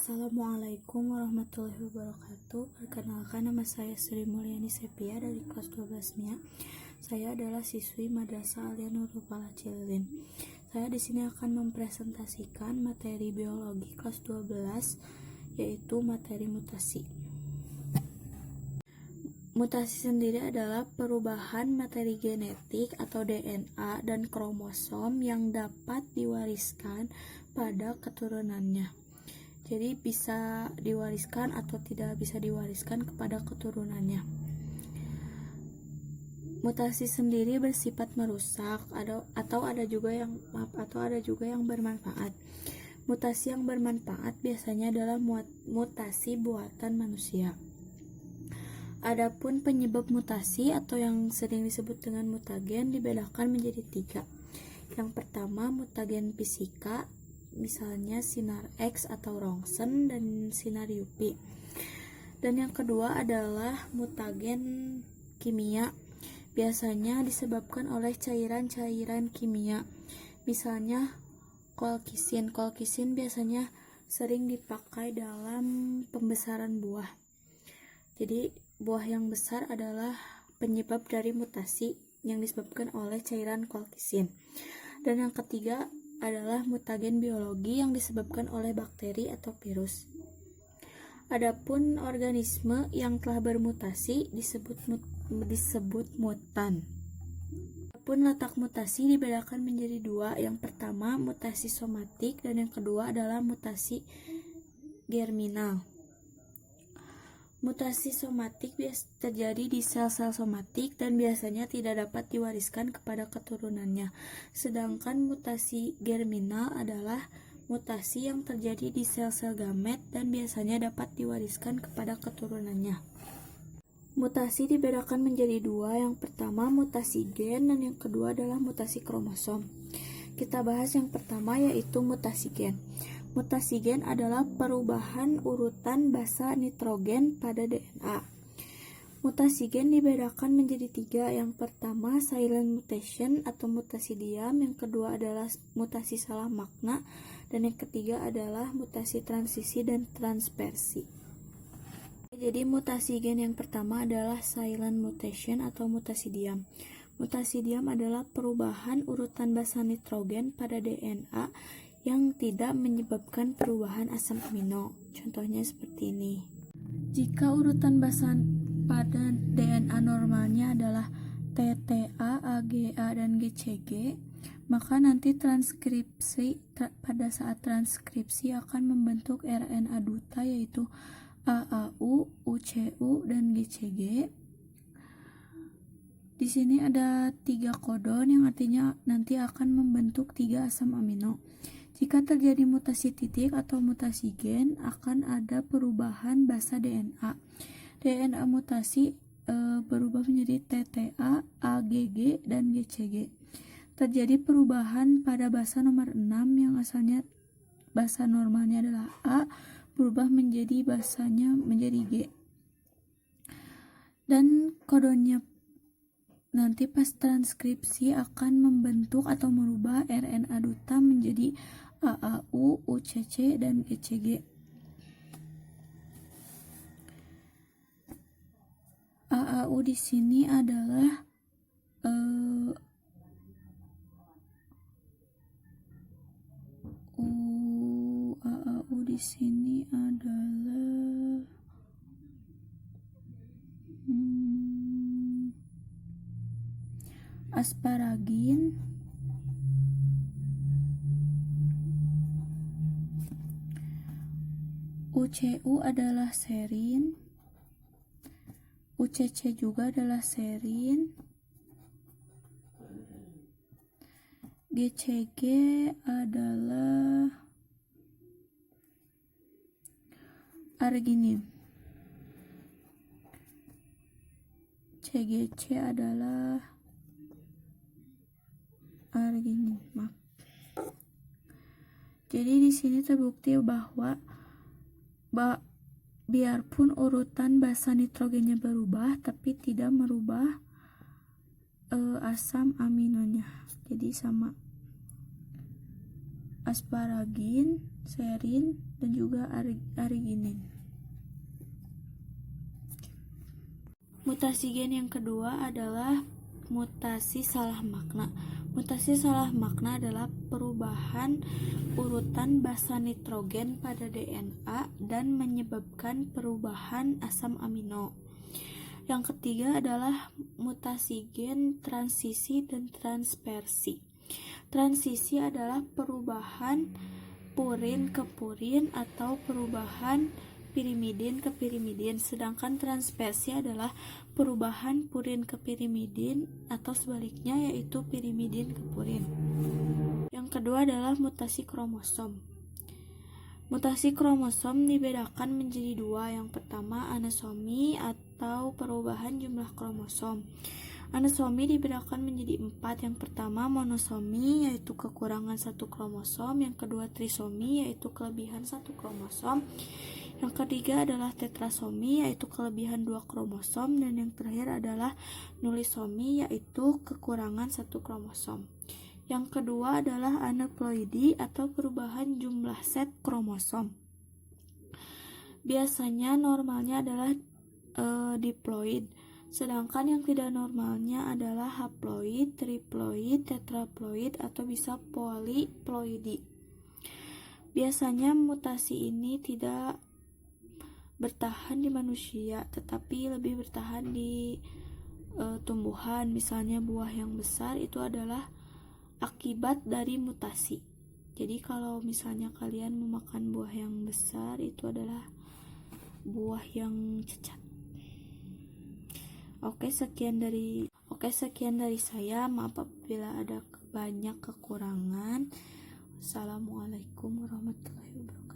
Assalamualaikum warahmatullahi wabarakatuh. Perkenalkan, nama saya Sri Mulyani Sepia dari kelas 12 MIA. Saya adalah siswi Madrasah Alia Nurul Falah Cililin. Saya di sini akan mempresentasikan materi biologi kelas 12, yaitu materi mutasi. Mutasi sendiri adalah perubahan materi genetik atau DNA dan kromosom yang dapat diwariskan pada keturunannya. Jadi bisa diwariskan atau tidak bisa diwariskan kepada keturunannya. Mutasi sendiri bersifat merusak atau ada juga yang bermanfaat. Mutasi yang bermanfaat biasanya adalah mutasi buatan manusia. Adapun penyebab mutasi atau yang sering disebut dengan mutagen dibedakan menjadi 3. Yang pertama, mutagen fisika, misalnya sinar X atau Röntgen dan sinar UV. Dan yang kedua adalah mutagen kimia, biasanya disebabkan oleh cairan-cairan kimia, misalnya kolkisin. Kolkisin biasanya sering dipakai dalam pembesaran buah. Jadi buah yang besar adalah penyebab dari mutasi yang disebabkan oleh cairan kolkisin. Dan yang ketiga adalah mutagen biologi yang disebabkan oleh bakteri atau virus. Adapun organisme yang telah bermutasi disebut mutan. Adapun letak mutasi dibedakan menjadi 2. Yang pertama mutasi somatik dan yang kedua adalah mutasi germinal. Mutasi somatik terjadi di sel-sel somatik dan biasanya tidak dapat diwariskan kepada keturunannya. Sedangkan mutasi germinal adalah mutasi yang terjadi di sel-sel gamet dan biasanya dapat diwariskan kepada keturunannya. Mutasi dibedakan menjadi 2. Yang pertama mutasi gen dan yang kedua adalah mutasi kromosom. Kita bahas yang pertama, yaitu mutasi gen. Mutasi gen adalah perubahan urutan basa nitrogen pada DNA. Mutasi gen dibedakan menjadi 3. Yang pertama silent mutation atau mutasi diam, yang kedua adalah mutasi salah makna, dan yang ketiga adalah mutasi transisi dan transversi. Jadi mutasi gen yang pertama adalah silent mutation atau mutasi diam. Mutasi diam adalah perubahan urutan basa nitrogen pada DNA yang tidak menyebabkan perubahan asam amino. Contohnya seperti ini. Jika urutan basa pada DNA normalnya adalah TTA, AGA, dan GCG, maka nanti pada saat transkripsi akan membentuk RNA duta, yaitu AAU, UCU, dan GCG. Di sini ada 3 kodon yang artinya nanti akan membentuk 3 asam amino. Jika terjadi mutasi titik atau mutasi gen, akan ada perubahan basa DNA. DNA mutasi berubah menjadi TTA, AGG, dan GCG. Terjadi perubahan pada basa nomor 6 yang asalnya basa normalnya adalah A, berubah menjadi basanya menjadi G. Dan kodonnya nanti pas transkripsi akan membentuk atau merubah RNA duta menjadi AAU, UCC, dan GCG. AAU di sini adalah AAU di sini adalah asparagin, UCU adalah serin, UCC juga adalah serin, GCG adalah arginin, CGC adalah arginin. Jadi di sini terbukti bahwa biarpun urutan basa nitrogennya berubah, tapi tidak merubah asam aminonya. Jadi sama. Asparagin serin, dan juga arginin. Mutasi gen yang kedua adalah mutasi salah makna. Mutasi salah makna adalah perubahan urutan basa nitrogen pada DNA dan menyebabkan perubahan asam amino. Yang ketiga adalah mutasi gen transisi dan transversi. Transisi adalah perubahan purin ke purin atau perubahan pirimidin ke pirimidin, sedangkan transversi adalah perubahan purin ke pirimidin atau sebaliknya, yaitu pirimidin ke purin. Yang kedua adalah mutasi kromosom. Mutasi kromosom dibedakan menjadi dua. Yang pertama anesomi atau perubahan jumlah kromosom. Anesomi dibedakan menjadi 4. Yang pertama monosomi, yaitu kekurangan satu kromosom. Yang kedua trisomi, yaitu kelebihan satu kromosom. Yang ketiga adalah tetrasomi, yaitu kelebihan 2 kromosom. Dan yang terakhir adalah nulisomi, yaitu kekurangan satu kromosom. Yang kedua adalah aneuploidi atau perubahan jumlah set kromosom. Biasanya normalnya adalah diploid, sedangkan yang tidak normalnya adalah haploid, triploid, tetraploid, atau bisa poliploidi. Biasanya mutasi ini tidak bertahan di manusia, tetapi lebih bertahan di tumbuhan. Misalnya buah yang besar itu adalah akibat dari mutasi. Jadi kalau misalnya kalian memakan buah yang besar, itu adalah buah yang cacat. Oke, sekian dari saya. Maaf apabila ada banyak kekurangan. Assalamualaikum warahmatullahi wabarakatuh.